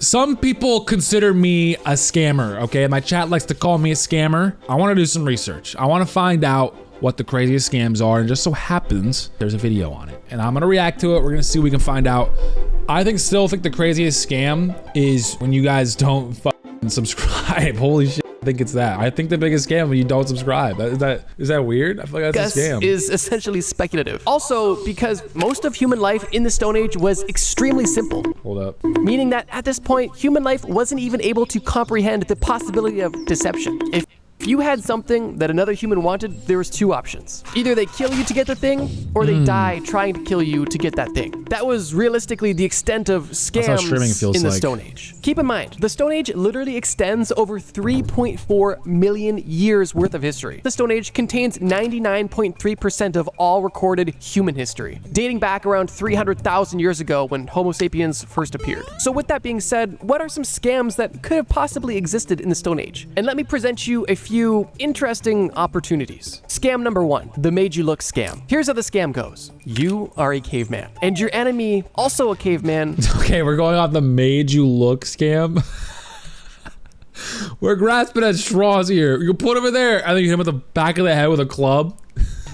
some people consider me a scammer, okay? My chat likes to call me a scammer. I wanna do some research. I wanna find out what the craziest scams are, and just so happens there's a video on it. And I'm gonna react to it. We're gonna see what we can find out. I still think the craziest scam is when you guys don't fucking subscribe. Holy shit. I think it's that. I think the biggest scam when you don't subscribe. Is that weird? I feel like that's a scam. Is essentially speculative. Also, because most of human life in the Stone Age was extremely simple. Hold up. Meaning that at this point, human life wasn't even able to comprehend the possibility of deception. If you had something that another human wanted, there was two options. Either they kill you to get the thing, or they die trying to kill you to get that thing. That was realistically the extent of scams in the Stone Age. Keep in mind, the Stone Age literally extends over 3.4 million years worth of history. The Stone Age contains 99.3% of all recorded human history, dating back around 300,000 years ago when Homo sapiens first appeared. So with that being said, what are some scams that could have possibly existed in the Stone Age? And let me present you a few interesting opportunities. Scam number one, the made you look scam. Here's how the scam goes. You are a caveman, and your enemy, also a caveman. Okay, we're going off the made you look scam. We're grasping at straws here. You put him in there, and then you hit him in the back of the head with a club.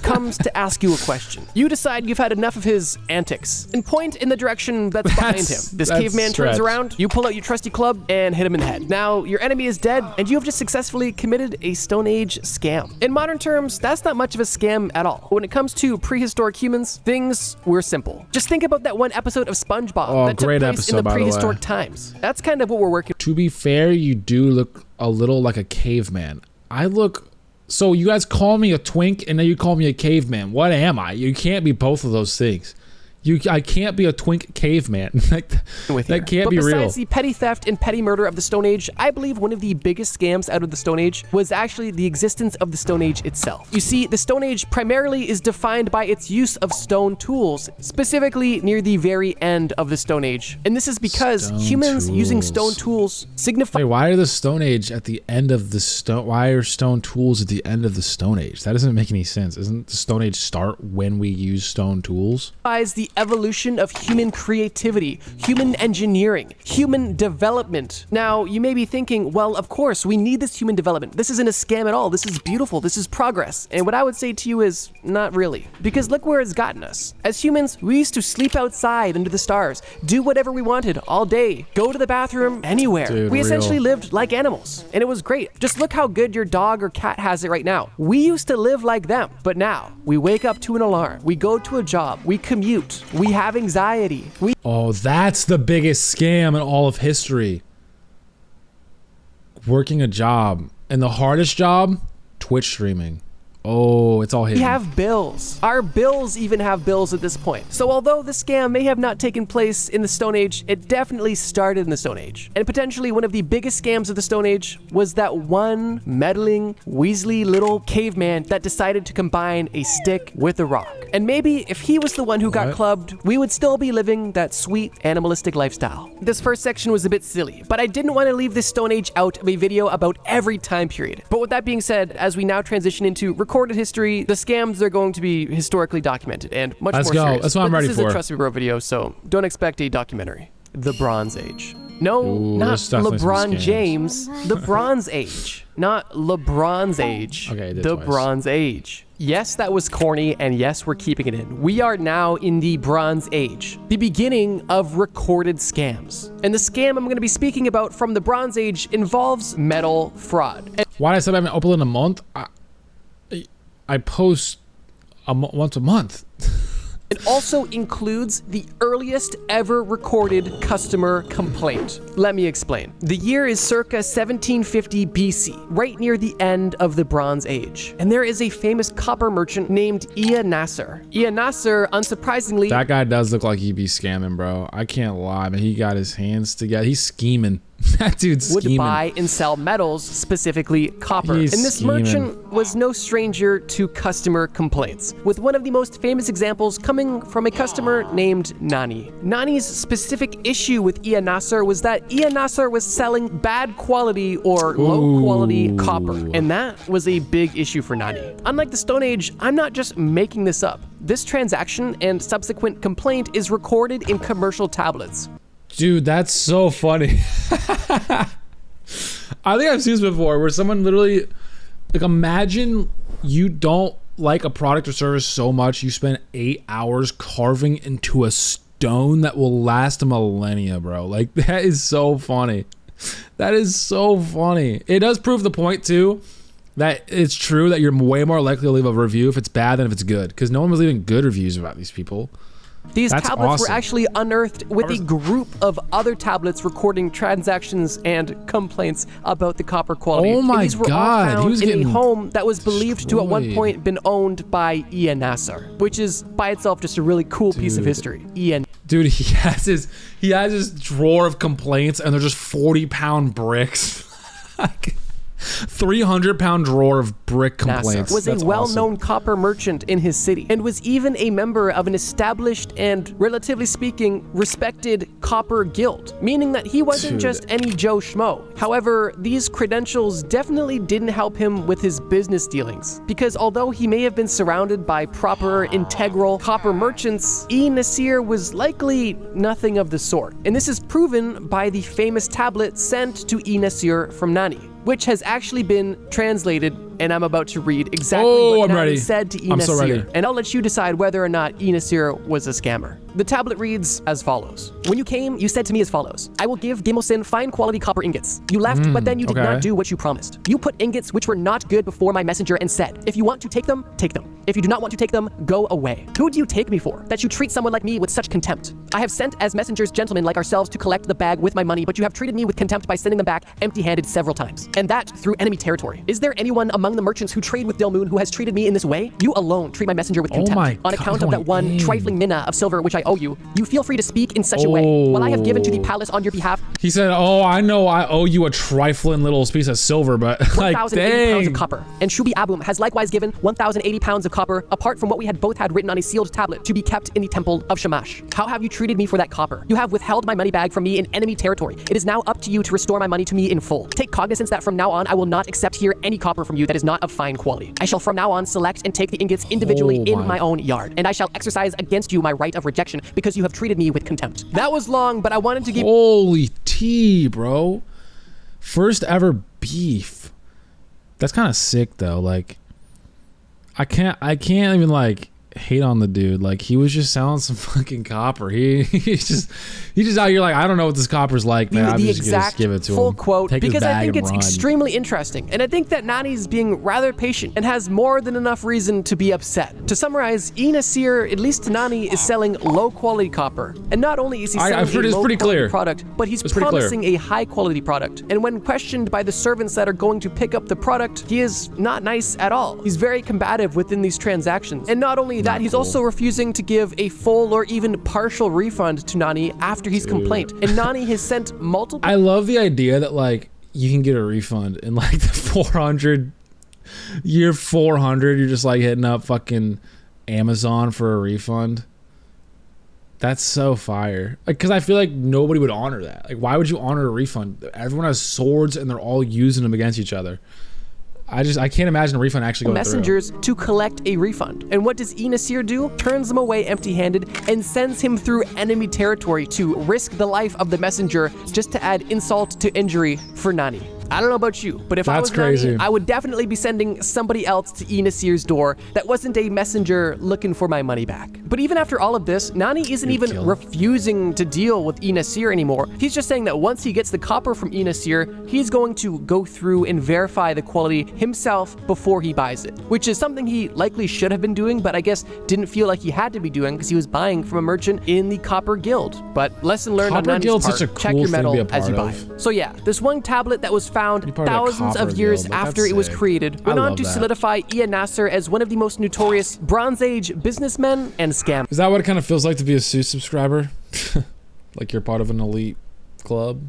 Comes to ask you a question. You decide you've had enough of his antics and point in the direction that's behind him. This caveman turns around, you pull out your trusty club and hit him in the head. Now, your enemy is dead, and you have just successfully committed a Stone Age scam. In modern terms, that's not much of a scam at all. When it comes to prehistoric humans, things were simple. Just think about that one episode of SpongeBob that took place in the prehistoric times. That's kind of what we're working with. To be fair, you do look a little like a caveman. So you guys call me a twink and then you call me a caveman. What am I? You can't be both of those things. I can't be a twink caveman. that can't be real. Besides the petty theft and petty murder of the Stone Age, I believe one of the biggest scams out of the Stone Age was actually the existence of the Stone Age itself. You see, the Stone Age primarily is defined by its use of stone tools, specifically near the very end of the Stone Age. And this is because humans using stone tools signify— Wait, why are the Stone Age at the end of the stone? Why are stone tools at the end of the Stone Age? That doesn't make any sense. Isn't the Stone Age start when we use stone tools? The evolution of human creativity, human engineering, human development. Now, you may be thinking, well, of course, we need this human development. This isn't a scam at all. This is beautiful. This is progress. And what I would say to you is, not really. Because look where it's gotten us. As humans, we used to sleep outside under the stars, do whatever we wanted all day, go to the bathroom anywhere. Dude, we essentially lived like animals, and it was great. Just look how good your dog or cat has it right now. We used to live like them, but now we wake up to an alarm, we go to a job, we commute, we have anxiety. Oh, that's the biggest scam in all of history. Working a job. And the hardest job? Twitch streaming. Oh, it's all hidden. We have bills. Our bills even have bills at this point. So although the scam may have not taken place in the Stone Age, it definitely started in the Stone Age. And potentially one of the biggest scams of the Stone Age was that one meddling, weaselly little caveman that decided to combine a stick with a rock. And maybe if he was the one who got clubbed, we would still be living that sweet animalistic lifestyle. This first section was a bit silly, but I didn't want to leave this Stone Age out of a video about every time period. But with that being said, as we now transition into recorded history, the scams are going to be historically documented and much more serious. That's what I'm ready for. This is a Trust Me Bro video, so don't expect a documentary. The Bronze Age. No, not LeBron James. The Bronze Age. Not LeBron's age. Okay, the Bronze Age. Yes, that was corny, and yes, we're keeping it in. We are now in the Bronze Age, the beginning of recorded scams. And the scam I'm going to be speaking about from the Bronze Age involves metal fraud. Why did I say I haven't uploaded in a month? I post once a month. It also includes the earliest ever recorded customer complaint. Let me explain. The year is circa 1750 BC, right near the end of the Bronze Age. And there is a famous copper merchant named Ea Nasser. Ea Nasser, unsurprisingly— That guy does look like he'd be scamming, bro. I can't lie, man. He got his hands together. He's scheming. That dude's scheming. Would buy and sell metals, specifically copper. And this merchant was no stranger to customer complaints, with one of the most famous examples coming from a customer named Nani. Nani's specific issue with Ea Nasser was that Ea Nasser was selling bad quality or low quality copper, and that was a big issue for Nani. Unlike the Stone Age, I'm not just making this up. This transaction and subsequent complaint is recorded in commercial tablets. Dude, that's so funny. I think I've seen this before where someone literally, like, imagine you don't like a product or service so much you spend 8 hours carving into a stone that will last a millennia, bro. Like, that is so funny. That is so funny. It does prove the point too that it's true that you're way more likely to leave a review if it's bad than if it's good, because no one was leaving good reviews about these people. These That's tablets were awesome. actually unearthed with a group of other tablets recording transactions and complaints about the copper quality. Oh my and these were God, all he found was in a getting home that was believed to at one destroyed. point been owned by Ian Nassar, which is by itself just a really cool piece of history. Ian. Dude, he has his drawer of complaints, and they're just 40-pound bricks. 300-pound drawer of brick complaints. Was That's a well-known awesome. copper merchant in his city and was even a member of an established and, relatively speaking, respected copper guild, meaning that he wasn't Dude. just any Joe Schmo. However, these credentials definitely didn't help him with his business dealings, because although he may have been surrounded by proper, integral copper merchants, E. Nasir was likely nothing of the sort. And this is proven by the famous tablet sent to E. Nasir from Nani, which has actually been translated, and I'm about to read exactly what I'm Nani ready. said to I'm so Nasir, ready. and I'll let you decide whether or not Nasir was a scammer. The tablet reads as follows. When you came, you said to me as follows. I will give Gimosin fine quality copper ingots. You left, but then you did okay. not do what you promised. You put ingots which were not good before my messenger and said, if you want to take them, take them. If you do not want to take them, go away. Who do you take me for, that you treat someone like me with such contempt? I have sent as messengers gentlemen like ourselves to collect the bag with my money, but you have treated me with contempt by sending them back empty-handed several times. And that through enemy territory. Is there anyone among the merchants who trade with Dilmoon who has treated me in this way? You alone treat my messenger with contempt. my On God, account of that one going in. trifling mina of silver which I owe you, you feel free to speak in such a way. While I have given to the palace on your behalf He said, oh, I know I owe you a trifling little piece of silver, but like, 1,080 pounds of dang. copper. And Shubi Abum has likewise given 1,080 pounds of copper, apart from what we had both had written on a sealed tablet, to be kept in the temple of Shamash. How have you treated me for that copper? You have withheld my money bag from me in enemy territory. It is now up to you to restore my money to me in full. Take cognizance that from now on, I will not accept here any copper from you that is not of fine quality. I shall from now on select and take the ingots individually in my own yard, and I shall exercise against you my right of rejection because you have treated me with contempt. That was long, but I wanted to give Holy tea, bro. First ever beef. That's kind of sick though. Like, I can't even like hate on the dude. Like, he was just selling some fucking copper. He's just out here like, I don't know what this copper's like, man. I'm the just gonna exact give it to full him. quote Take his because I bag think and it's run. extremely interesting, and I think that Nani's being rather patient and has more than enough reason to be upset. To summarize, E. Nasir, at least to Nani, is selling low quality copper, and not only is he selling I've heard a it's low pretty quality clear. product, but he's It's pretty clear. promising a high quality product. And when questioned by the servants that are going to pick up the product, he is not nice at all. He's very combative within these transactions, and not only that, he's also refusing to give a full or even partial refund to Nani after he's complained. And Nani has sent multiple I love the idea that like you can get a refund in like the 400 year 400. You're just like hitting up fucking Amazon for a refund. That's so fire. Like, because I feel like nobody would honor that. Like, why would you honor a refund? Everyone has swords and they're all using them against each other. I can't imagine a refund actually going messengers to collect a refund. And what does E. Nasir do? Turns them away empty-handed and sends him through enemy territory to risk the life of the messenger just to add insult to injury for Nani. I don't know about you, but if I was That's crazy. Nani, I would definitely be sending somebody else to E. Nasir's door that wasn't a messenger looking for my money back. But even after all of this, Nani isn't even kill him. refusing to deal with E. Nasir anymore. He's just saying that once he gets the copper from E. Nasir, he's going to go through and verify the quality himself before he buys it, which is something he likely should have been doing, but I guess didn't feel like he had to be doing because he was buying from a merchant in the Copper Guild. But lesson learned on Copper Nani's Guild's part, such a check cool your thing to metal be a as you buy. part of. So yeah, this one tablet that was found Be part of that thousands of Copper years Guild, like, after that's it was sick. created, I went on love to that. solidify Ian Nasser as one of the most notorious Bronze Age businessmen and scammers. Is that what it kind of feels like to be a Seuss subscriber? Like you're part of an elite club?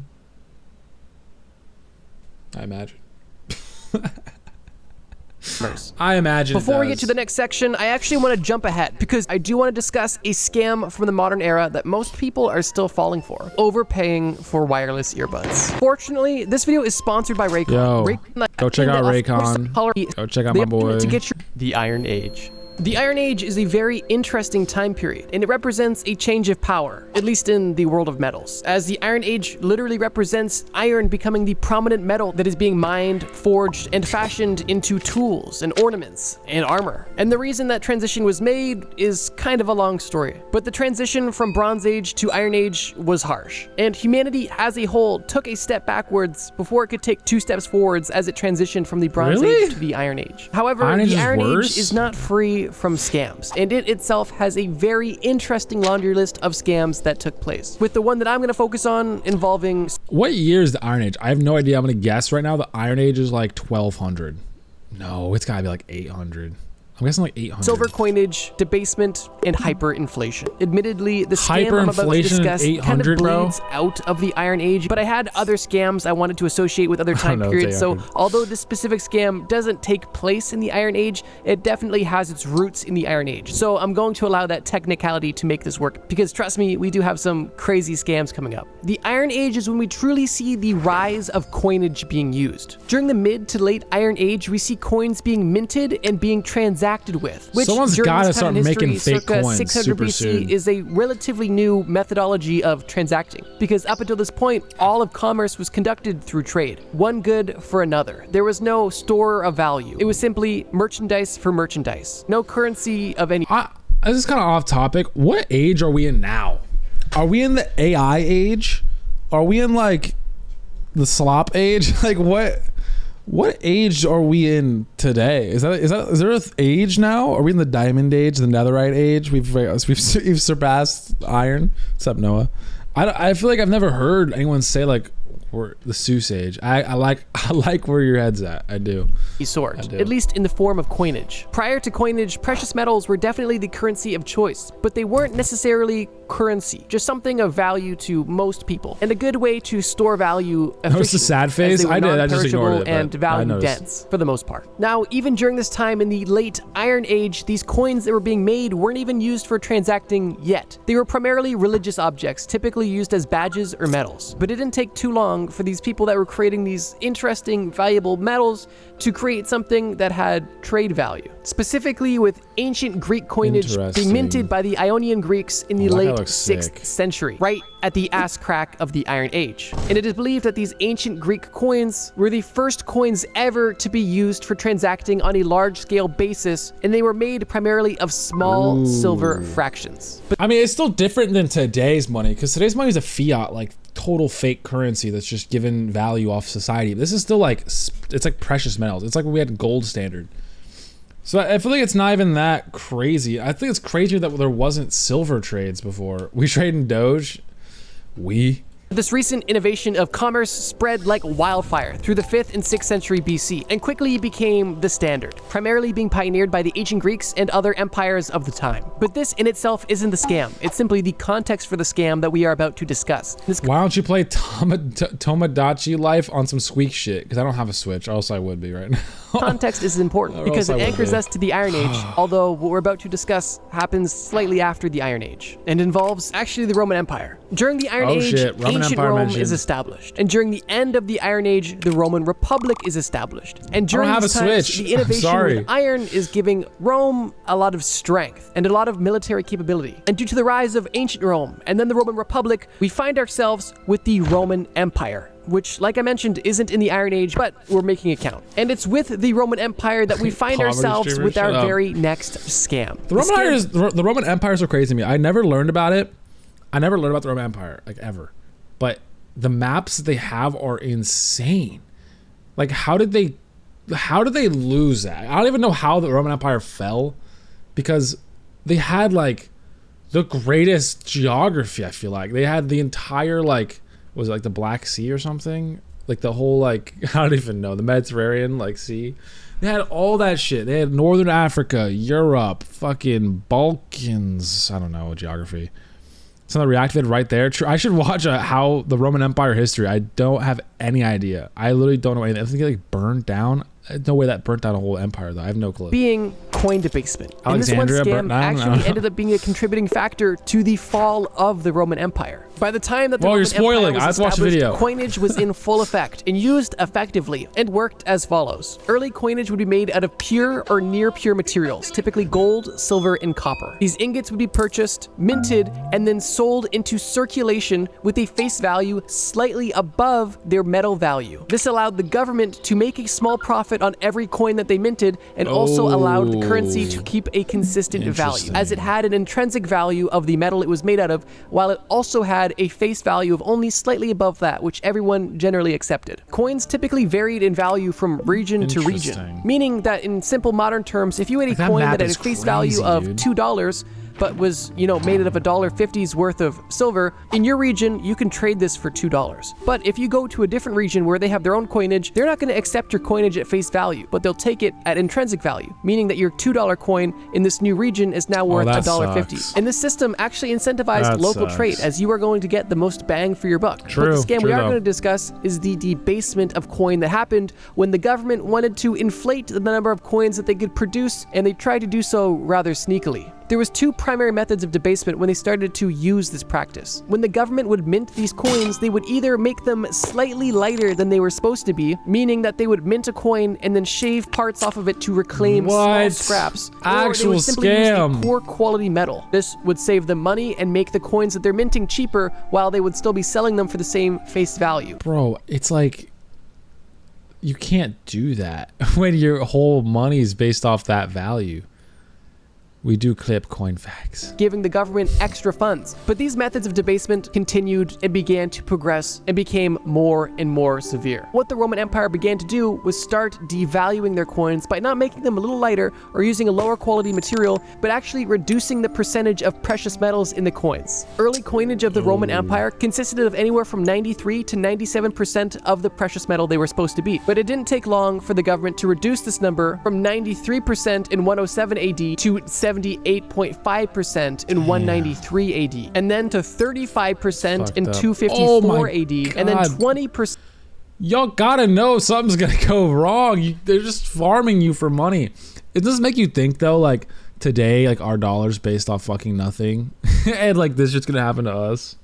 I imagine. I imagine. Before we get to the next section, I actually want to jump ahead because I do want to discuss a scam from the modern era that most people are still falling for: overpaying for wireless earbuds. Fortunately, this video is sponsored by Raycon. Yo, go check out Raycon. Go check out my boy. To get your the Iron Age. The Iron Age is a very interesting time period, and it represents a change of power, at least in the world of metals, as the Iron Age literally represents iron becoming the prominent metal that is being mined, forged, and fashioned into tools and ornaments and armor. And the reason that transition was made is kind of a long story, but the transition from Bronze Age to Iron Age was harsh, and humanity as a whole took a step backwards before it could take 2 steps forwards as it transitioned from the Bronze Age to the Iron Age. However, the Iron Age is not free from scams, and it itself has a very interesting laundry list of scams that took place, with the one that I'm going to focus on involving... What year is the Iron Age? I have no idea. I'm going to guess right now the Iron Age is like 1200. No, it's got to be like 800. I'm guessing like 800. Silver coinage, debasement, and hyperinflation. Admittedly, the scam I'm about to discuss kind of bleeds out of the Iron Age, but I had other scams I wanted to associate with other time periods, so although this specific scam doesn't take place in the Iron Age, it definitely has its roots in the Iron Age. So I'm going to allow that technicality to make this work, because trust me, we do have some crazy scams coming up. The Iron Age is when we truly see the rise of coinage being used. During the mid to late Iron Age, we see coins being minted and being transacted with, which someone's got to start making fake coins 600 BC soon. is a relatively new methodology of transacting, because up until this point, all of commerce was conducted through trade, one good for another. There was no store of value. It was simply merchandise for merchandise, no currency of any. This is kind of off topic. What age are we in now? Are we in the AI age? Are we in like the slop age? Like what age are we in today? Is there an age now? Are we in the diamond age, the netherite age? We've surpassed iron. What's up, Noah? I feel like I've never heard anyone say like we're the Seuss age. I like where your head's at. I do. At least in the form of coinage. Prior to coinage, precious metals were definitely the currency of choice, but they weren't necessarily currency, just something of value to most people, and a good way to store value efficiently. Notice the sad face? I did. I just ignored it. And value dense for the most part. Now, even during this time in the late Iron Age, these coins that were being made weren't even used for transacting yet. They were primarily religious objects, typically used as badges or medals. But it didn't take too long for these people that were creating these interesting, valuable metals to create something that had trade value. Specifically with ancient Greek coinage being minted by the Ionian Greeks in the late 6th century, right at the ass crack of the Iron Age. And it is believed that these ancient Greek coins were the first coins ever to be used for transacting on a large-scale basis, and they were made primarily of small silver fractions. But I mean, it's still different than today's money, because today's money is a fiat, like total fake currency that's just given value off society. This is still like, it's like precious metals. It's like when we had gold standard. So I feel like it's not even that crazy. I think it's crazier that there wasn't silver trades before. We trade in Doge. this recent innovation of commerce spread like wildfire through the 5th and 6th century BC and quickly became the standard, primarily being pioneered by the ancient Greeks and other empires of the time. But this in itself isn't the scam. It's simply the context for the scam that we are about to discuss. Why don't you play Tomodachi Life on some Squeak shit? Because I don't have a Switch, or else I would be right now. Context is important because it anchors us to the Iron Age, although what we're about to discuss happens slightly after the Iron Age and involves actually the Roman Empire. During the Iron Age, ancient Rome is established, and during the end of the Iron Age, the Roman Republic is established. And during this time, the innovation with iron is giving Rome a lot of strength and a lot of military capability. And due to the rise of ancient Rome and then the Roman Republic, we find ourselves with the Roman Empire, which, like I mentioned, isn't in the Iron Age, but we're making it count. And it's with the Roman Empire that we find ourselves with our very next scam. The Roman Empires are crazy to me. I never learned about it. I never learned about the Roman Empire, like ever. But the maps that they have are insane. Like, how did they lose that? I don't even know how the Roman Empire fell, because they had like the greatest geography. I feel like they had the entire, like, was it like the Black Sea or something? Like the whole, like, I don't even know, the Mediterranean, like, sea. They had all that shit. They had Northern Africa, Europe, fucking Balkans. I don't know, geography. Something reactivated right there. I should watch how the Roman Empire history. I don't have any idea. I literally don't know anything. I think it like burned down. No way that burnt down a whole empire, though. I have no clue. Being coin debasement. Alexandria and this one burnt scam down? actually ended up being a contributing factor to the fall of the Roman Empire. By the time that the Roman you're spoiling. Empire I was have to watch the established, video. coinage was in full effect and used effectively and worked as follows. Early coinage would be made out of pure or near pure materials, typically gold, silver, and copper. These ingots would be purchased, minted, and then sold into circulation with a face value slightly above their metal value. This allowed the government to make a small profit on every coin that they minted and also allowed the currency to keep a consistent value, as it had an intrinsic value of the metal it was made out of, while it also had a face value of only slightly above that, which everyone generally accepted. Coins typically varied in value from region to region, meaning that in simple modern terms, if you had a coin that had a face value of $2, but was, made out of $1.50's worth of silver, in your region, you can trade this for $2. But if you go to a different region where they have their own coinage, they're not going to accept your coinage at face value, but they'll take it at intrinsic value, meaning that your $2 coin in this new region is now worth $1.50. And this system actually incentivized local trade, as you are going to get the most bang for your buck. But the scam we are going to discuss is the debasement of coin that happened when the government wanted to inflate the number of coins that they could produce, and they tried to do so rather sneakily. There was two primary methods of debasement when they started to use this practice. When the government would mint these coins, they would either make them slightly lighter than they were supposed to be, meaning that they would mint a coin and then shave parts off of it to reclaim small scraps, or they would simply use a poor quality metal. This would save them money and make the coins that they're minting cheaper, while they would still be selling them for the same face value. Bro, it's like, you can't do that when your whole money is based off that value. We do clip coin facts. Giving the government extra funds. But these methods of debasement continued and began to progress and became more and more severe. What the Roman Empire began to do was start devaluing their coins by not making them a little lighter or using a lower quality material, but actually reducing the percentage of precious metals in the coins. Early coinage of the Roman Empire consisted of anywhere from 93 to 97% of the precious metal they were supposed to be. But it didn't take long for the government to reduce this number from 93% in 107 AD to 78.5% in 193 AD, and then to 35% in 254 AD, and then 20%. Y'all gotta know something's gonna go wrong. They're just farming you for money. It doesn't make you think though, like today, like our dollar's based off fucking nothing, and like this shit's gonna happen to us.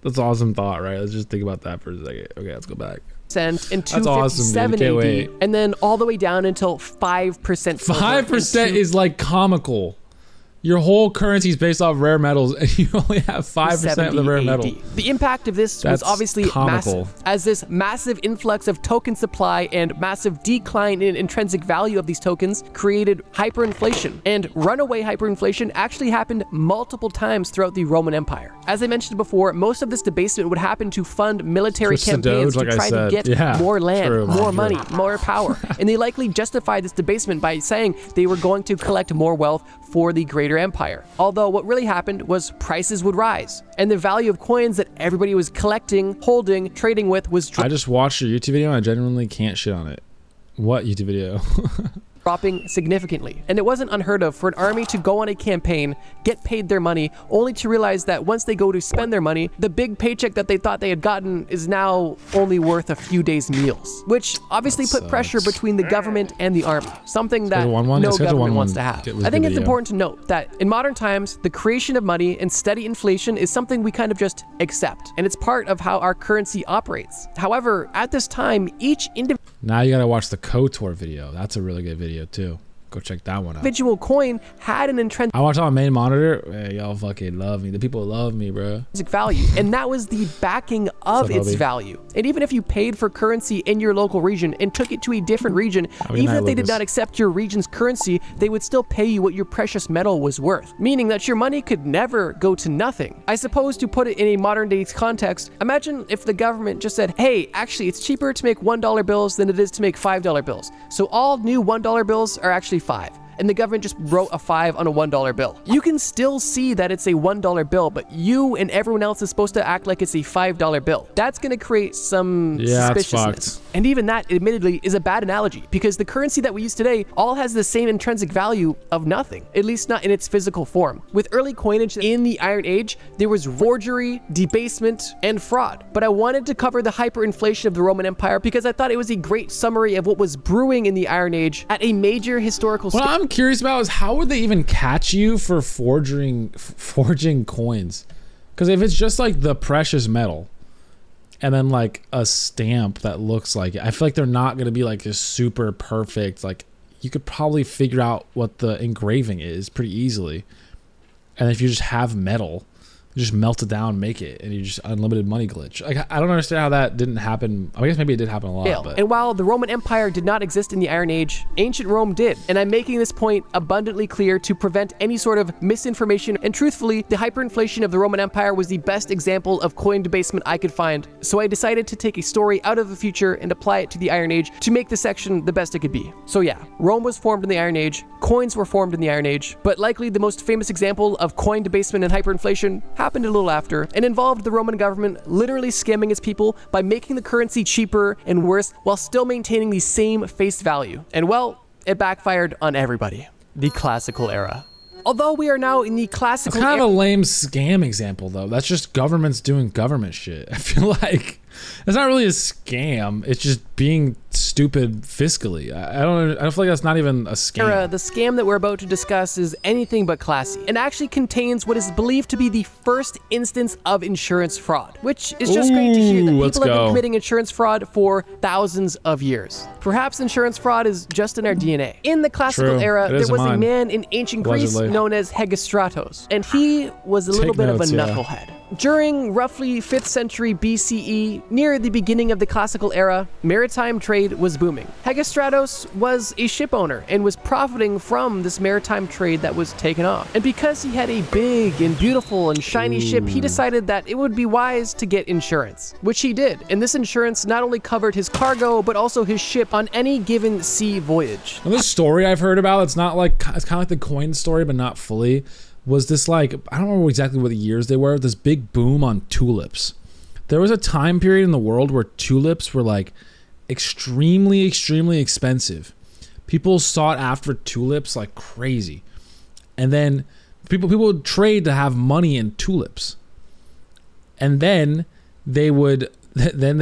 That's an awesome thought, right? Let's just think about that for a second. Okay, let's go back. In 257 AD, and then all the way down until 5%. 5% is like comical. Your whole currency is based off rare metals, and you only have 5% of the rare metal. The impact of this was obviously massive, as this massive influx of token supply and massive decline in intrinsic value of these tokens created hyperinflation. And runaway hyperinflation actually happened multiple times throughout the Roman Empire. As I mentioned before, most of this debasement would happen to fund military campaigns to try to get more land, more money, more power. And they likely justified this debasement by saying they were going to collect more wealth for the greater empire. Although what really happened was prices would rise, and the value of coins that everybody was collecting, holding, trading with was I just watched your YouTube video and I genuinely can't shit on it. What YouTube video? dropping significantly. And it wasn't unheard of for an army to go on a campaign, get paid their money, only to realize that once they go to spend their money, the big paycheck that they thought they had gotten is now only worth a few days' meals, which obviously put pressure between the government and the army, something that no government wants to have. I think it's important to note that in modern times, the creation of money and steady inflation is something we kind of just accept, and it's part of how our currency operates. However, at this time, each Now you gotta watch the KOTOR video. That's a really good video too. Go check that one out. Individual coin had an intrinsic. I watch on my main monitor. Hey, y'all fucking love me. The people love me, bro. Value, and that was the backing of its value. And even if you paid for currency in your local region and took it to a different region, even if they did not accept your region's currency, they would still pay you what your precious metal was worth, meaning that your money could never go to nothing. I suppose to put it in a modern day context, imagine if the government just said, hey, actually it's cheaper to make $1 bills than it is to make $5 bills. So all new $1 bills are actually $5. and the government just wrote a 5 on a $1 bill. You can still see that it's a $1 bill, but you and everyone else is supposed to act like it's a $5 bill. That's going to create some suspiciousness. And even that, admittedly, is a bad analogy, because the currency that we use today all has the same intrinsic value of nothing, at least not in its physical form. With early coinage in the Iron Age, there was forgery, debasement, and fraud. But I wanted to cover the hyperinflation of the Roman Empire because I thought it was a great summary of what was brewing in the Iron Age at a major historical What I'm curious about is how would they even catch you for forging coins? Because if it's just like the precious metal and then like a stamp that looks like it, I feel like they're not going to be like this super perfect. Like you could probably figure out what the engraving is pretty easily. And if you just have metal, you just melt it down, make it, and you just unlimited money glitch. Like, I don't understand how that didn't happen. I guess maybe it did happen a lot. But. And while the Roman Empire did not exist in the Iron Age, ancient Rome did. And I'm making this point abundantly clear to prevent any sort of misinformation. And truthfully, the hyperinflation of the Roman Empire was the best example of coin debasement I could find. So I decided to take a story out of the future and apply it to the Iron Age to make the section the best it could be. So yeah, Rome was formed in the Iron Age, coins were formed in the Iron Age, but likely the most famous example of coin debasement and hyperinflation happened a little after and involved the Roman government literally scamming its people by making the currency cheaper and worse while still maintaining the same face value. And well, it backfired on everybody. The classical era. Although we are now in the classical era. That's kind of a lame scam example though. That's just governments doing government shit. I feel like it's not really a scam. It's just being stupid fiscally. I don't feel like that's not even a scam. The scam that we're about to discuss is anything but classy and actually contains what is believed to be the first instance of insurance fraud, which is just great to hear that people have been committing insurance fraud for thousands of years. Perhaps insurance fraud is just in our DNA. In the classical era, there was a man in ancient Greece known as Hegestratos, and he was a little bit of a knucklehead. During roughly 5th century BCE, near the beginning of the classical era, maritime trade was booming. Hegestratos was a ship owner and was profiting from this maritime trade that was taken off. And because he had a big and beautiful and shiny ship, he decided that it would be wise to get insurance, which he did. And this insurance not only covered his cargo, but also his ship on any given sea voyage. Well, this story I've heard about, it's kind of like the coin story, but not fully. Was this like, I don't remember exactly what the years they were, this big boom on tulips. There was a time period in the world where tulips were like extremely, extremely expensive. People sought after tulips like crazy. And then people would trade to have money in tulips. And then well, then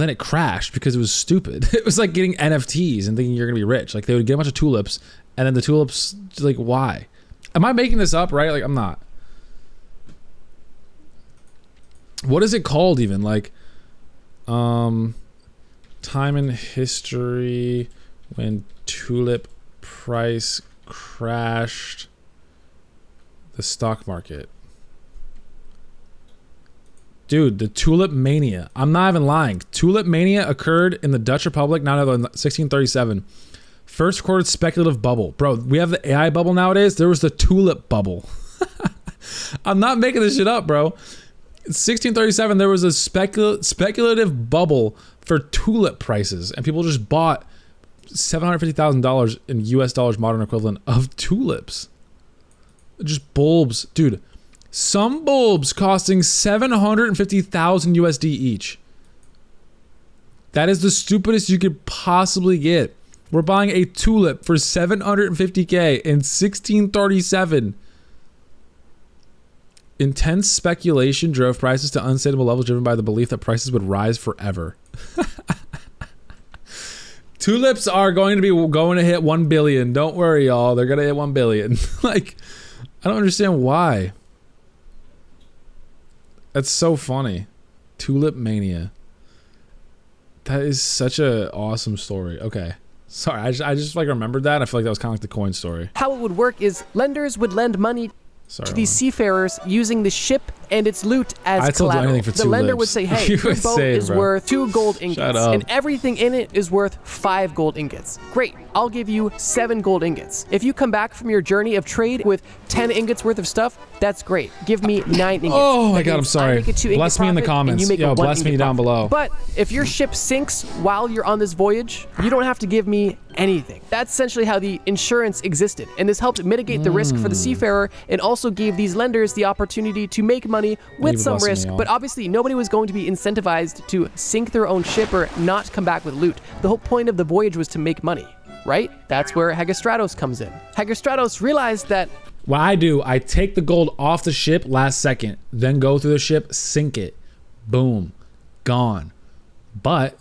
it crashed because it was stupid. It was like getting NFTs and thinking you're gonna be rich. Like they would get a bunch of tulips and then the tulips, like why? Am I making this up, right? Like, I'm not. What is it called even? Like, time in history when tulip price crashed the stock market. Dude, the tulip mania. I'm not even lying. Tulip mania occurred in the Dutch Republic, not in 1637. First recorded speculative bubble. Bro, we have the AI bubble nowadays. There was the tulip bubble. I'm not making this shit up, bro. In 1637, there was a speculative bubble for tulip prices, and people just bought $750,000 in US dollars modern equivalent of tulips. Just bulbs. Dude, some bulbs costing 750,000 USD each. That is the stupidest you could possibly get. We're buying a tulip for 750K in 1637. Intense speculation drove prices to unstable levels driven by the belief that prices would rise forever. Tulips are going to hit 1 billion. Don't worry, y'all. They're going to hit 1 billion. Like, I don't understand why. That's so funny. Tulip mania. That is such an awesome story. Okay. Sorry, I just like remembered that. I feel like that was kind of like the coin story. How it would work is lenders would lend money to these seafarers using the ship and its loot as collateral. The lender would say, hey, your boat is worth 2 gold ingots and everything in it is worth 5 gold ingots. Great. I'll give you 7 gold ingots. If you come back from your journey of trade with 10 ingots worth of stuff, that's great. Give me 9 ingots. Oh my God, I'm sorry. Bless me in the comments. Yo, bless me down below. But if your ship sinks while you're on this voyage, you don't have to give me anything. That's essentially how the insurance existed, and this helped mitigate the risk for the seafarer and also gave these lenders the opportunity to make money with some risk. But obviously nobody was going to be incentivized to sink their own ship or not come back with loot. The whole point of the voyage was to make money, right? That's where Hegestratos comes in. Hegestratos realized that what I take the gold off the ship last second, then go through the ship, sink it, boom, gone. But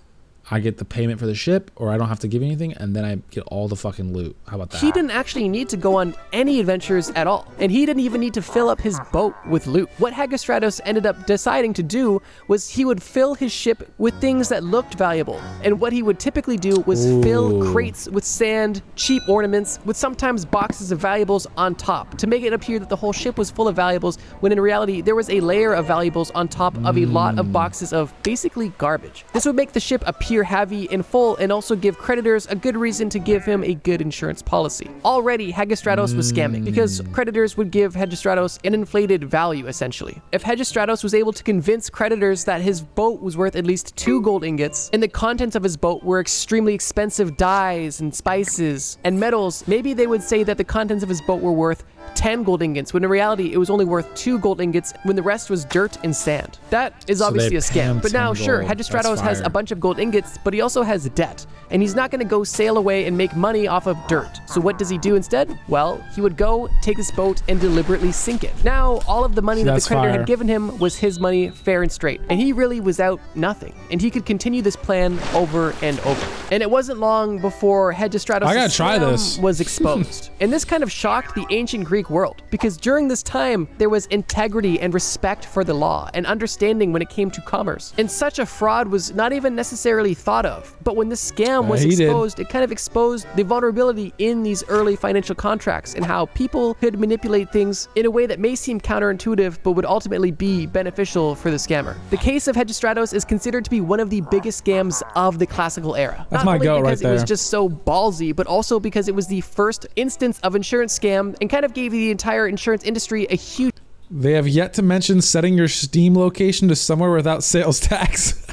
I get the payment for the ship, or I don't have to give anything, and then I get all the fucking loot. How about that? He didn't actually need to go on any adventures at all, and he didn't even need to fill up his boat with loot. What Hegestratos ended up deciding to do was he would fill his ship with things that looked valuable, and what he would typically do was fill crates with sand, cheap ornaments, with sometimes boxes of valuables on top, to make it appear that the whole ship was full of valuables, when in reality there was a layer of valuables on top of a lot of boxes of basically garbage. This would make the ship appear heavy and full, and also give creditors a good reason to give him a good insurance policy. Already, Hegestratos was scamming, because creditors would give Hegestratos an inflated value, essentially. If Hegestratos was able to convince creditors that his boat was worth at least 2 gold ingots, and the contents of his boat were extremely expensive dyes and spices and metals, maybe they would say that the contents of his boat were worth 10 gold ingots, when in reality it was only worth 2 gold ingots, when the rest was dirt and sand. That is obviously a scam. But now, sure, Hegestratos has a bunch of gold ingots, but he also has debt, and he's not going to go sail away and make money off of dirt. So what does he do instead? Well, he would go take this boat and deliberately sink it. Now, all of the money that the creditor had given him was his money, fair and straight, and he really was out nothing, and he could continue this plan over and over. And it wasn't long before Hegestratos' scam was exposed. And this kind of shocked the ancient Greek world, because during this time there was integrity and respect for the law and understanding when it came to commerce, and such a fraud was not even necessarily thought of. But when this scam was exposed, it kind of exposed the vulnerability in these early financial contracts and how people could manipulate things in a way that may seem counterintuitive but would ultimately be beneficial for the scammer. The case of Hegestratos is considered to be one of the biggest scams of the classical era. That's my goat right there. Not only because it was just so ballsy, but also because it was the first instance of insurance scam and kind of gave the entire insurance industry a huge... They have yet to mention setting your Steam location to somewhere without sales tax.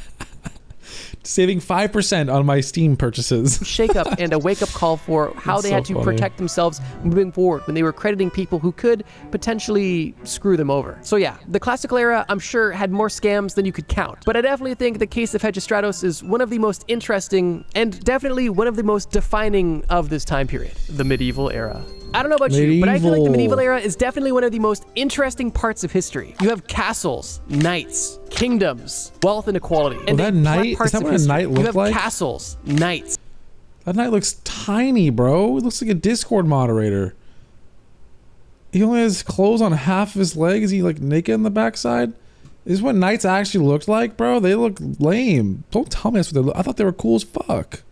Saving 5% on my Steam purchases. Shake up and a wake-up call for how they had to protect themselves moving forward when they were crediting people who could potentially screw them over. So yeah, the classical era, I'm sure, had more scams than you could count. But I definitely think the case of Hegestratos is one of the most interesting and definitely one of the most defining of this time period, the medieval era. I don't know about you, but I feel like the medieval era is definitely one of the most interesting parts of history. You have castles, knights, kingdoms, wealth and equality. And that knight, is that what a knight looks like? You have castles, knights. That knight looks tiny, bro. It looks like a Discord moderator. He only has clothes on half of his leg. Is he like naked in the backside? Is this what knights actually looked like, bro? They look lame. Don't tell me that's what they look. I thought they were cool as fuck.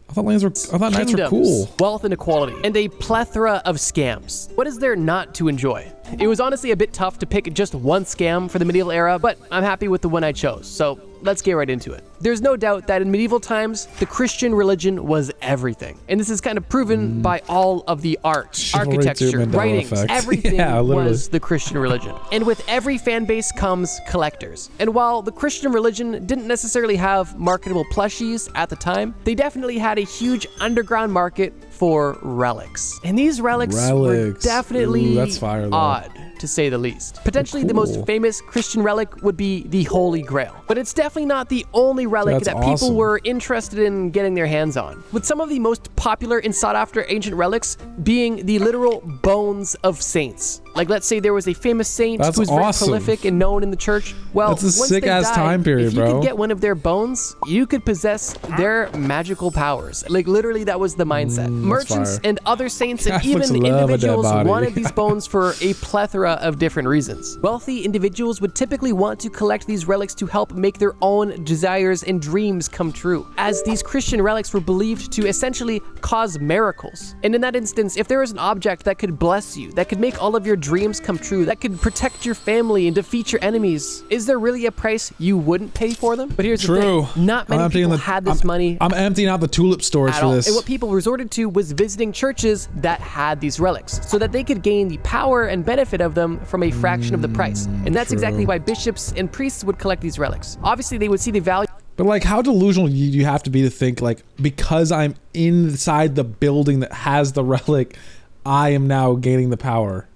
I thought knights were cool. Wealth and equality, and a plethora of scams. What is there not to enjoy? It was honestly a bit tough to pick just one scam for the medieval era, but I'm happy with the one I chose, so let's get right into it. There's no doubt that in medieval times, the Christian religion was everything. And this is kind of proven by all of the art, architecture, writings, everything was the Christian religion. And with every fan base comes collectors. And while the Christian religion didn't necessarily have marketable plushies at the time, they definitely had a huge underground market for relics. And these relics were definitely that's fire, odd, to say the least. Potentially the most famous Christian relic would be the Holy Grail. But it's definitely not the only relic that people were interested in getting their hands on. With some of the most popular and sought after ancient relics being the literal bones of saints. Like, let's say there was a famous saint who was very prolific and known in the church. Well, that's a sick-ass time period, bro. If you could get one of their bones, you could possess their magical powers. Like, literally, that was the mindset. Merchants and other saints and even individuals wanted these bones for a plethora of different reasons. Wealthy individuals would typically want to collect these relics to help make their own desires and dreams come true, as these Christian relics were believed to essentially cause miracles. And in that instance, if there was an object that could bless you, that could make all of your dreams come true, that could protect your family and defeat your enemies. Is there really a price you wouldn't pay for them? But here's the thing. Not many people had this money. I'm emptying out the tulip stores for this. And what people resorted to was visiting churches that had these relics so that they could gain the power and benefit of them from a fraction of the price. And that's exactly why bishops and priests would collect these relics. Obviously, they would see the value. But like, how delusional do you have to be to think like, because I'm inside the building that has the relic, I am now gaining the power?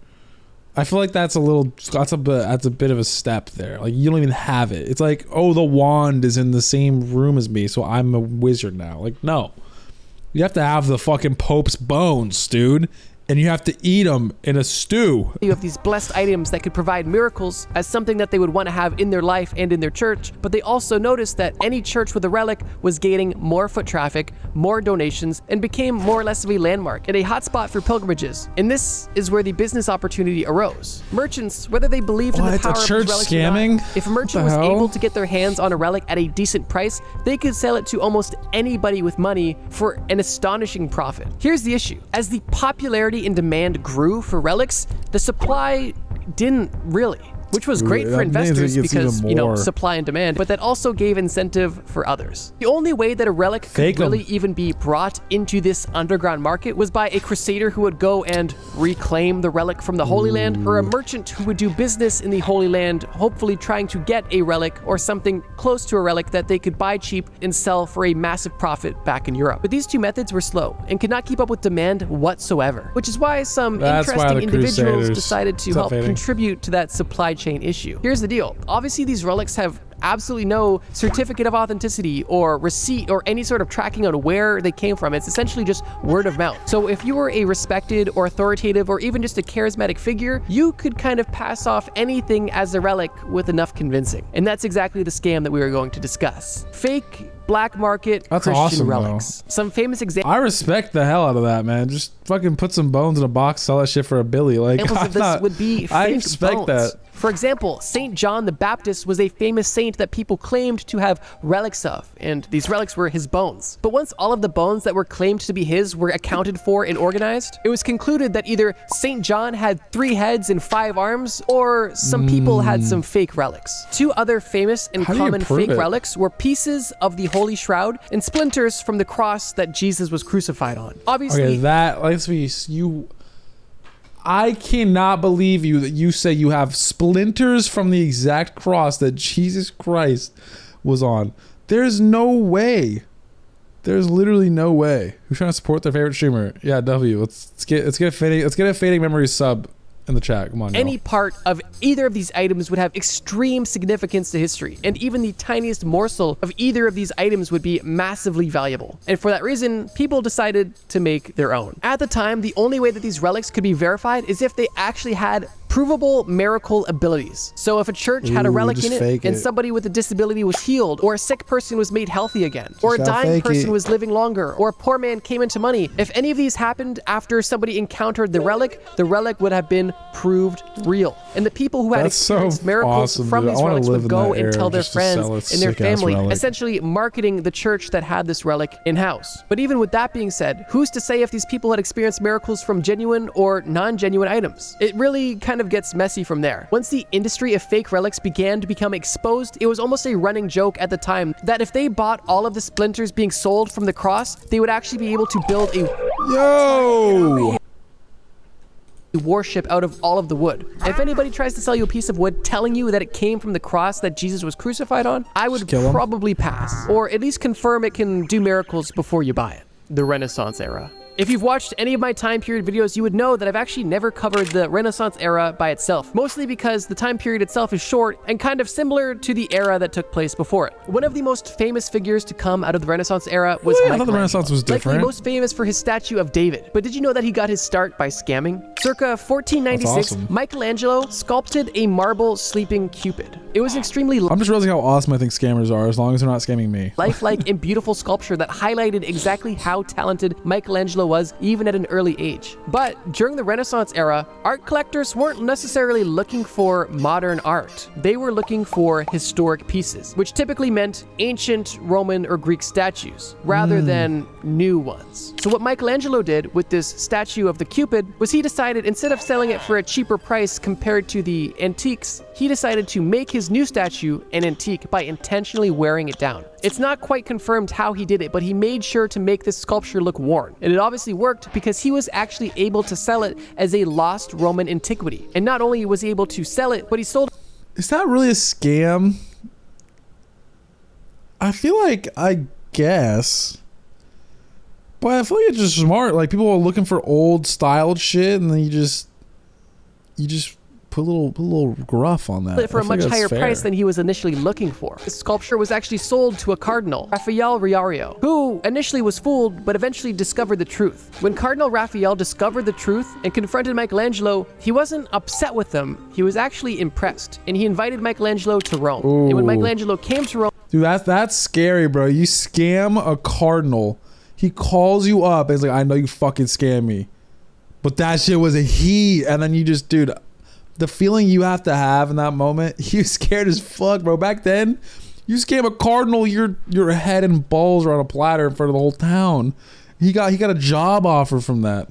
I feel like that's a bit of a step there. Like, you don't even have it. It's like, oh, the wand is in the same room as me, so I'm a wizard now. Like, no. You have to have the fucking Pope's bones, dude. And you have to eat them in a stew. You have these blessed items that could provide miracles as something that they would want to have in their life and in their church. But they also noticed that any church with a relic was gaining more foot traffic, more donations, and became more or less of a landmark and a hotspot for pilgrimages. And this is where the business opportunity arose. Merchants, whether they believed in the power of these relics or not, if a merchant was able to get their hands on a relic at a decent price, they could sell it to almost anybody with money for an astonishing profit. Here's the issue. As the popularity and demand grew for relics, the supply didn't really. Which was great for investors because, you know, supply and demand, but that also gave incentive for others. The only way that a relic could really even be brought into this underground market was by a crusader who would go and reclaim the relic from the Holy Land, or a merchant who would do business in the Holy Land, hopefully trying to get a relic or something close to a relic that they could buy cheap and sell for a massive profit back in Europe. But these two methods were slow and could not keep up with demand whatsoever, which is why some interesting individuals decided to help contribute to that supply chain issue. Here's the deal. Obviously, these relics have absolutely no certificate of authenticity or receipt or any sort of tracking on where they came from. It's essentially just word of mouth. So if you were a respected or authoritative or even just a charismatic figure, you could kind of pass off anything as a relic with enough convincing. And that's exactly the scam that we are going to discuss. Fake black market Christian relics. Some famous examples. I respect the hell out of that, man. Just fucking put some bones in a box, sell that shit for a billy. Like, examples of this would be fake I respect bones. that. For example, St. John the Baptist was a famous saint that people claimed to have relics of, and these relics were his bones. But once all of the bones that were claimed to be his were accounted for and organized, it was concluded that either St. John had 3 heads and 5 arms, or some people had some fake relics. 2 other famous and common fake relics were pieces of the Holy Shroud and splinters from the cross that Jesus was crucified on. Obviously, okay, that let's be you. I cannot believe you that you say you have splinters from the exact cross that Jesus Christ was on. There's no way. There's literally no way. Who's trying to support their favorite streamer? Yeah, W. Let's get a fading memories sub in the chat. Come on. Any part of either of these items would have extreme significance to history, and even the tiniest morsel of either of these items would be massively valuable. And for that reason, people decided to make their own. At the time, the only way that these relics could be verified is if they actually had provable miracle abilities. So if a church had a relic in it and somebody with a disability was healed, or a sick person was made healthy again, or a dying person was living longer, or a poor man came into money, if any of these happened after somebody encountered the relic would have been proved real. And the people who had experienced miracles from these relics would go and tell their friends and their family, essentially marketing the church that had this relic in-house. But even with that being said, who's to say if these people had experienced miracles from genuine or non-genuine items? It really kind of gets messy from there. Once the industry of fake relics began to become exposed, it was almost a running joke at the time that if they bought all of the splinters being sold from the cross, they would actually be able to build a warship out of all of the wood. If anybody tries to sell you a piece of wood telling you that it came from the cross that Jesus was crucified on, I would probably pass, or at least confirm it can do miracles before you buy it. The Renaissance era. If you've watched any of my time period videos, you would know that I've actually never covered the Renaissance era by itself, mostly because the time period itself is short and kind of similar to the era that took place before it. One of the most famous figures to come out of the Renaissance era was Michelangelo. I thought the Renaissance was different. Likely most famous for his statue of David. But did you know that he got his start by scamming? Circa 1496, Michelangelo sculpted a marble sleeping Cupid. It was extremely I'm just realizing how awesome I think scammers are, as long as they're not scamming me. Lifelike and beautiful sculpture that highlighted exactly how talented Michelangelo Michelangelo was even at an early age. But during the Renaissance era, art collectors weren't necessarily looking for modern art. They were looking for historic pieces, which typically meant ancient Roman or Greek statues, rather than new ones. So what Michelangelo did with this statue of the Cupid was he decided, instead of selling it for a cheaper price compared to the antiques, he decided to make his new statue an antique by intentionally wearing it down. It's not quite confirmed how he did it, but he made sure to make this sculpture look worn. And it obviously worked because he was actually able to sell it as a lost Roman antiquity. And not only was he able to sell it, but he sold... Is that really a scam? I feel like, I guess. But I feel like it's just smart. Like, people are looking for old styled shit, and then you just put a little gruff on that. For a much higher price than he was initially looking for. The sculpture was actually sold to a cardinal, Raphael Riario, who initially was fooled but eventually discovered the truth. When Cardinal Raphael discovered the truth and confronted Michelangelo, he wasn't upset with him, he was actually impressed, and he invited Michelangelo to Rome. Ooh. And when Michelangelo came to Rome... Dude, that's scary, bro. You scam a cardinal. He calls you up and he's like, I know you fucking scammed me. But that shit was a he. And then you just, dude... The feeling you have to have in that moment, you scared as fuck, bro. Back then, you scam a cardinal, your head and balls are on a platter in front of the whole town. He got a job offer from that.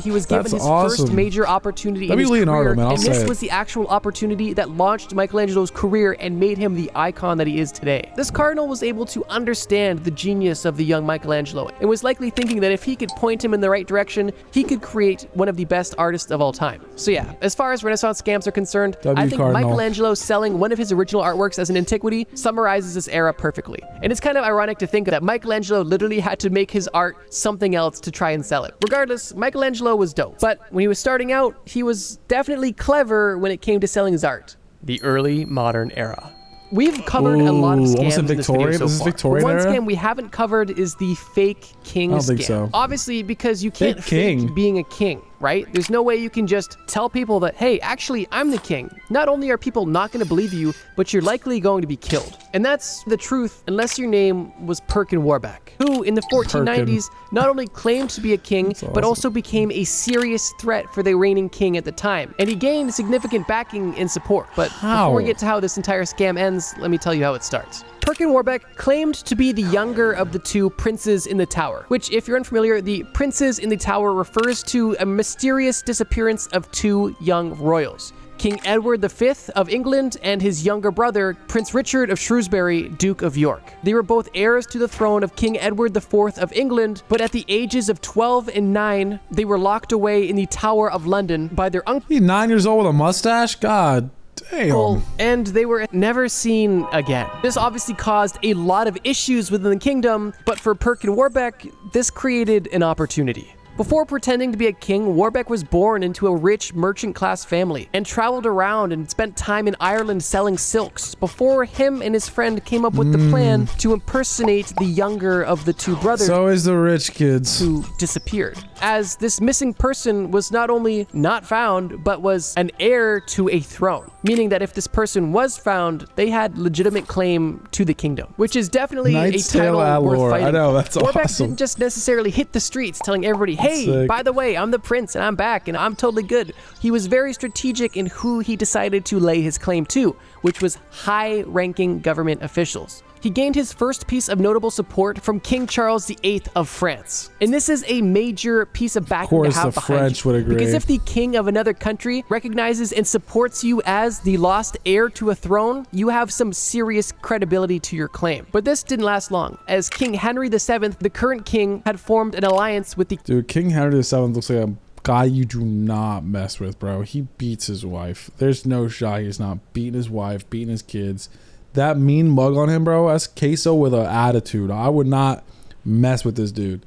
He was given his first major opportunity in his Leonardo, career, man, and this was the actual opportunity that launched Michelangelo's career and made him the icon that he is today. This cardinal was able to understand the genius of the young Michelangelo and was likely thinking that if he could point him in the right direction, he could create one of the best artists of all time. So yeah, as far as Renaissance scams are concerned, I think Michelangelo selling one of his original artworks as an antiquity summarizes this era perfectly. And it's kind of ironic to think that Michelangelo literally had to make his art something else to try and sell it. Regardless, Michelangelo was dope, but when he was starting out, he was definitely clever when it came to selling his art. The early modern era. We've covered a lot of scams in this video so far. One scam we haven't covered is the fake king scam. Think so. Obviously, because you can't fake being a king, right? There's no way you can just tell people that, hey, actually, I'm the king. Not only are people not going to believe you, but you're likely going to be killed. And that's the truth, unless your name was Perkin Warbeck, who in the 1490s not only claimed to be a king, but also became a serious threat for the reigning king at the time. And he gained significant backing and support. But before we get to how this entire scam ends, let me tell you how it starts. Perkin Warbeck claimed to be the younger of the two princes in the tower, which, if you're unfamiliar, the princes in the tower refers to a mysterious disappearance of two young royals. King Edward V of England and his younger brother, Prince Richard of Shrewsbury, Duke of York. They were both heirs to the throne of King Edward IV of England, but at the ages of 12 and 9, they were locked away in the Tower of London by their uncle. He's 9 years old with a mustache? God. Damn. And they were never seen again. This obviously caused a lot of issues within the kingdom, but for Perkin Warbeck, this created an opportunity. Before pretending to be a king, Warbeck was born into a rich merchant class family and traveled around and spent time in Ireland selling silks before him and his friend came up with the plan to impersonate the younger of the two brothers. So is the rich kids. Who disappeared. As this missing person was not only not found, but was an heir to a throne. Meaning that if this person was found, they had legitimate claim to the kingdom. Which is definitely a title worth fighting. I know, that's Warbeck awesome. didn't just necessarily hit the streets telling everybody, hey, by the way, I'm the prince and I'm back and I'm totally good. He was very strategic in who he decided to lay his claim to, which was high-ranking government officials. He gained his first piece of notable support from King Charles VIII of France. And this is a major piece of backing to have behind you. Because if the king of another country recognizes and supports you as the lost heir to a throne, you have some serious credibility to your claim. But this didn't last long, as King Henry VII, the current king, had formed an alliance with the... Dude, King Henry VII looks like a guy you do not mess with, bro. He beats his wife. There's no shot he's not beating his wife, beating his kids. That mean mug on him, bro, that's queso with an attitude. I would not mess with this dude.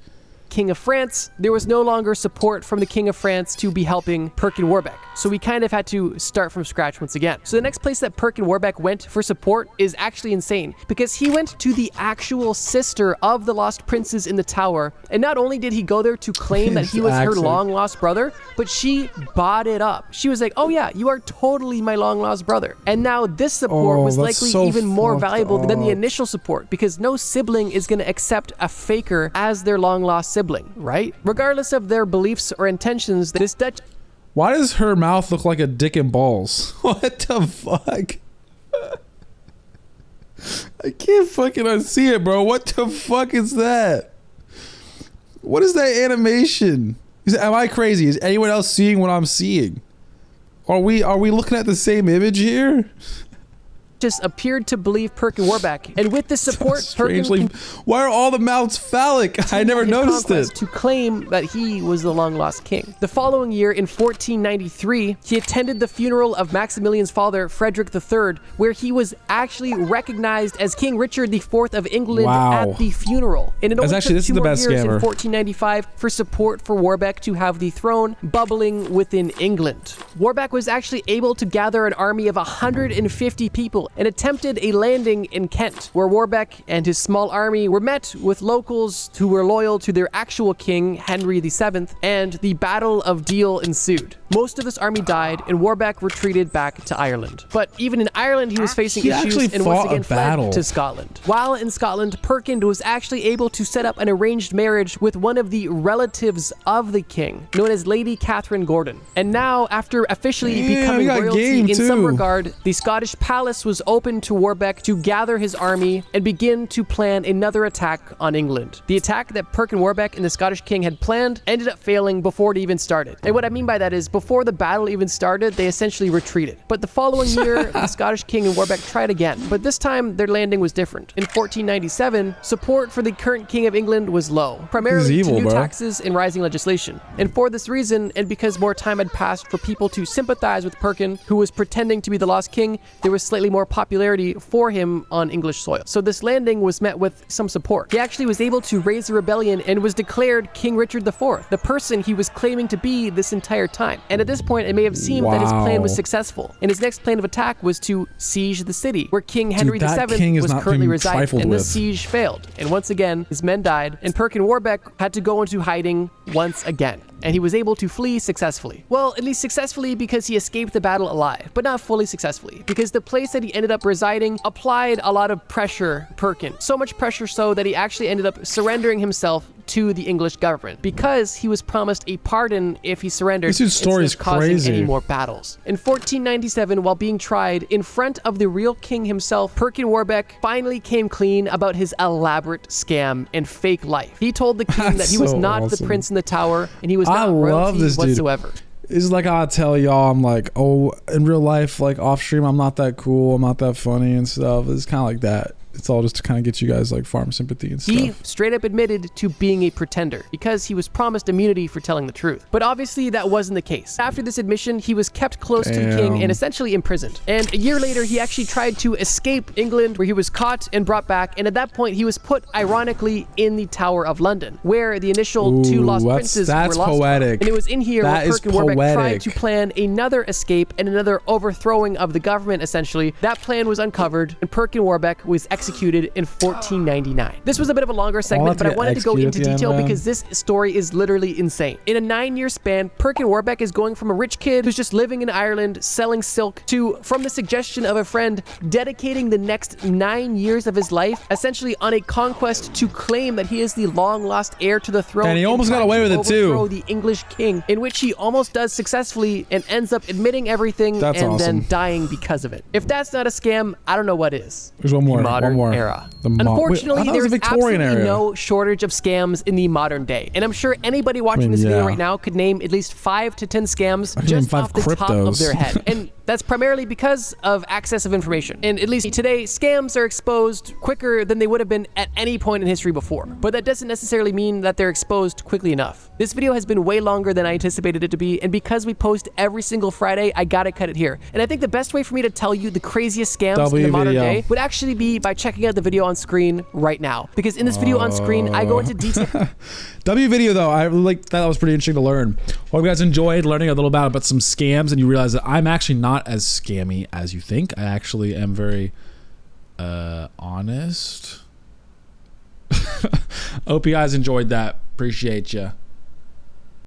King of France, there was no longer support from the King of France to be helping Perkin Warbeck. So we kind of had to start from scratch once again. So the next place that Perkin Warbeck went for support is actually insane, because he went to the actual sister of the lost princes in the tower. And not only did he go there to claim that he was her long lost brother, but she bought it up. She was like, oh yeah, you are totally my long lost brother. And now this support was likely even more valuable than the initial support, because no sibling is going to accept a faker as their long lost sibling. sibling, right? Regardless of their beliefs or intentions, this Dutch... Why does her mouth look like a dick and balls? What the fuck? I can't fucking unsee it, bro. What the fuck is that? What is that animation? Am I crazy? Is anyone else seeing what I'm seeing? Are we looking at the same image here? Just appeared to believe Perkin Warbeck, and with this support, So strangely, why are all the mouths phallic? I never noticed it. To claim that he was the long-lost king. The following year, in 1493, he attended the funeral of Maximilian's father, Frederick III, where he was actually recognized as King Richard IV of England at the funeral. And it only took 2 more years in 1495 for support for Warbeck to have the throne bubbling within England. Warbeck was actually able to gather an army of 150 people and attempted a landing in Kent, where Warbeck and his small army were met with locals who were loyal to their actual king, Henry VII, and the Battle of Deal ensued. Most of this army died, and Warbeck retreated back to Ireland. But even in Ireland, he was facing issues and once again fled to Scotland. While in Scotland, Perkin was actually able to set up an arranged marriage with one of the relatives of the king, known as Lady Catherine Gordon. And now, after officially becoming royalty in some regard, the Scottish palace was open to Warbeck to gather his army and begin to plan another attack on England. The attack that Perkin Warbeck and the Scottish king had planned ended up failing before it even started. And what I mean by that is, before the battle even started, they essentially retreated. But the following year, the Scottish king and Warbeck tried again, but this time their landing was different. In 1497, support for the current king of England was low, primarily to new taxes and rising legislation. And for this reason, and because more time had passed for people to sympathize with Perkin, who was pretending to be the lost king, there was slightly more popularity for him on English soil. So this landing was met with some support. He actually was able to raise a rebellion and was declared King Richard IV, the person he was claiming to be this entire time. And at this point, it may have seemed that his plan was successful. And his next plan of attack was to siege the city, where King Henry VII was currently residing. And this siege failed. And once again, his men died, and Perkin Warbeck had to go into hiding once again. And he was able to flee successfully. Well, at least successfully because he escaped the battle alive, but not fully successfully, because the place that he ended up residing applied a lot of pressure to Perkin. So much pressure so that he actually ended up surrendering himself to the English government because he was promised a pardon if he surrendered. This dude's story is crazy. Any more battles. In 1497, while being tried in front of the real king himself, Perkin Warbeck finally came clean about his elaborate scam and fake life. He told the king that he was not the prince in the tower, and he was not royalty whatsoever. It's like I tell y'all, I'm like, oh, in real life, like off stream, I'm not that cool, I'm not that funny and stuff. It's kind of like that. It's all just to kind of get you guys like farm sympathy and stuff. He straight up admitted to being a pretender because he was promised immunity for telling the truth. But obviously that wasn't the case. After this admission, he was kept close to the king and essentially imprisoned. And a year later, he actually tried to escape England, where he was caught and brought back. And at that point, he was put ironically in the Tower of London, where the initial two lost princes were lost. Poetic. And it was in here where Perkin Warbeck tried to plan another escape and another overthrowing of the government, essentially. That plan was uncovered, and Perkin Warbeck was executed in 1499. This was a bit of a longer segment, but I wanted to go into detail because this story is literally insane. In a 9-year span, Perkin Warbeck is going from a rich kid who's just living in Ireland, selling silk, to, from the suggestion of a friend, dedicating the next 9 years of his life essentially on a conquest to claim that he is the long-lost heir to the throne. And he almost got away with it too. Overthrow the English king, in which he almost does successfully and ends up admitting everything then dying because of it. If that's not a scam, I don't know what is. There's one more. Modern era. Unfortunately, there's absolutely no shortage of scams in the modern day. And I'm sure anybody watching this video right now could name at least 5 to 10 scams just off the top of their head. And that's primarily because of access of information. And at least today, scams are exposed quicker than they would have been at any point in history before. But that doesn't necessarily mean that they're exposed quickly enough. This video has been way longer than I anticipated it to be, and because we post every single Friday, I gotta cut it here. And I think the best way for me to tell you the craziest scams in the modern day would actually be by checking out the video on screen right now. Because in this video on screen, I go into detail. W video though, I like that was pretty interesting to learn. Hope you guys enjoyed learning a little about some scams, and you realize that I'm actually not as scammy as you think. I actually am very honest. Hope you guys enjoyed that. Appreciate you.